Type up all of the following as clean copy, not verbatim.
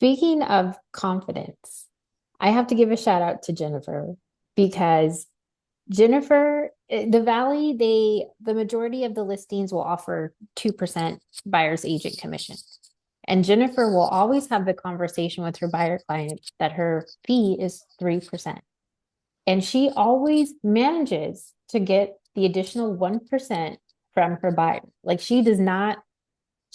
Speaking of confidence, I have to give a shout out to Jennifer because Jennifer, the Valley, the majority of the listings will offer 2% buyer's agent commission. And Jennifer will always have the conversation with her buyer client that her fee is 3%. And she always manages to get the additional 1% from her buyer. Like she does not,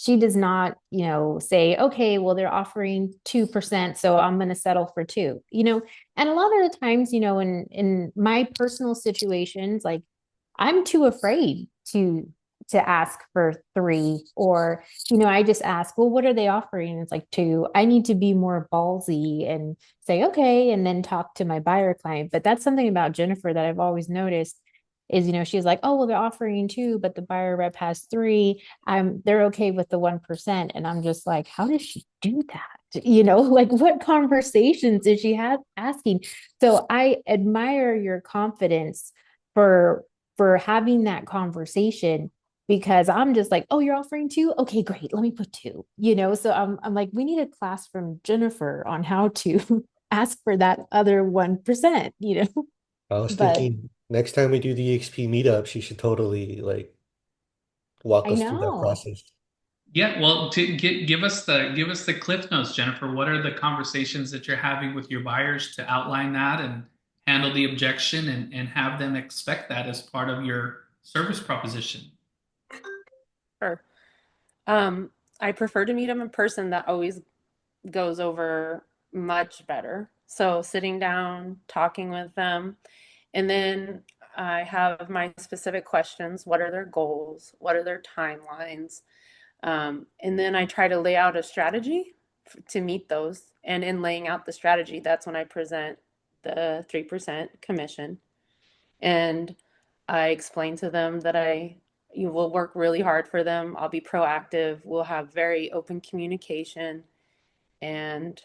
say, okay, well, they're offering 2%, so I'm going to settle for two, and a lot of the times, in my personal situations, like I'm too afraid to ask for three, or, I just ask, well, what are they offering? And it's like two. I need to be more ballsy and say, okay, and then talk to my buyer client. But that's something about Jennifer that I've always noticed is, she's like, oh, well, they're offering two, but the buyer rep has three. They're okay with the 1%. And I'm just like, how does she do that? Like what conversations is she asking? So I admire your confidence for having that conversation, because I'm just like, oh, you're offering two? Okay, great. Let me put two, So I'm like, we need a class from Jennifer on how to ask for that other 1%. I was But thinking next time we do the EXP meetup, she should totally like walk I us through that know. process. Yeah, well, give us the cliff notes, Jennifer. What are the conversations that you're having with your buyers to outline that and handle the objection and have them expect that as part of your service proposition? Sure. Um, I prefer to meet them in person. That always goes over much better. So sitting down, talking with them, and then I have my specific questions. What are their goals? What are their timelines? And then I try to lay out a strategy to meet those. And in laying out the strategy, that's when I present the 3% commission. And I explain to them that you will work really hard for them. I'll be proactive. We'll have very open communication. And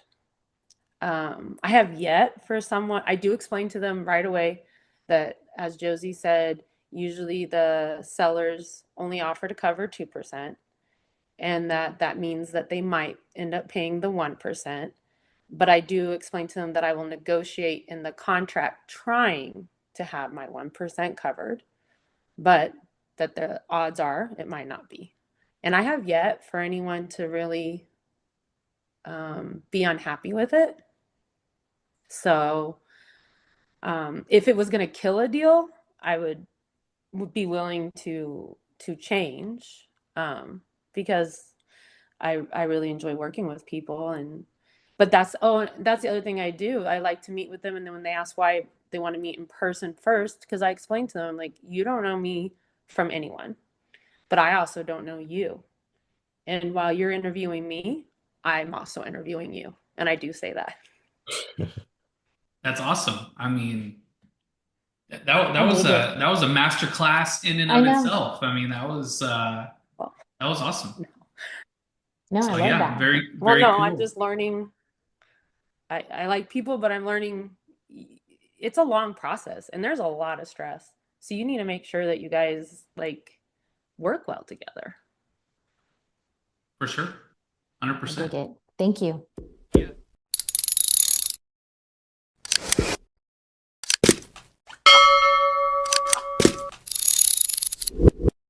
I have yet for someone, I do explain to them right away that, as Josie said, usually the sellers only offer to cover 2%, and that means that they might end up paying the 1%. But I do explain to them that I will negotiate in the contract trying to have my 1% covered, but that the odds are it might not be. And I have yet for anyone to really be unhappy with it. So if it was going to kill a deal, I would be willing to change, because I really enjoy working with people. And but that's the other thing I do. I like to meet with them, and then when they ask why they want to meet in person first, because I explain to them, like, you don't know me from anyone, but I also don't know you. And while you're interviewing me, I'm also interviewing you. And I do say that. That's awesome. I mean, that I was dig it. a master class in and I of know. itself. I mean, Well, that was awesome. no. No, I So love yeah, that. very Well, very no, I'm cool. just learning. I like people, but I'm learning it's a long process and there's a lot of stress. So you need to make sure that you guys like work well together. For sure. I 100%. dig it. Thank you.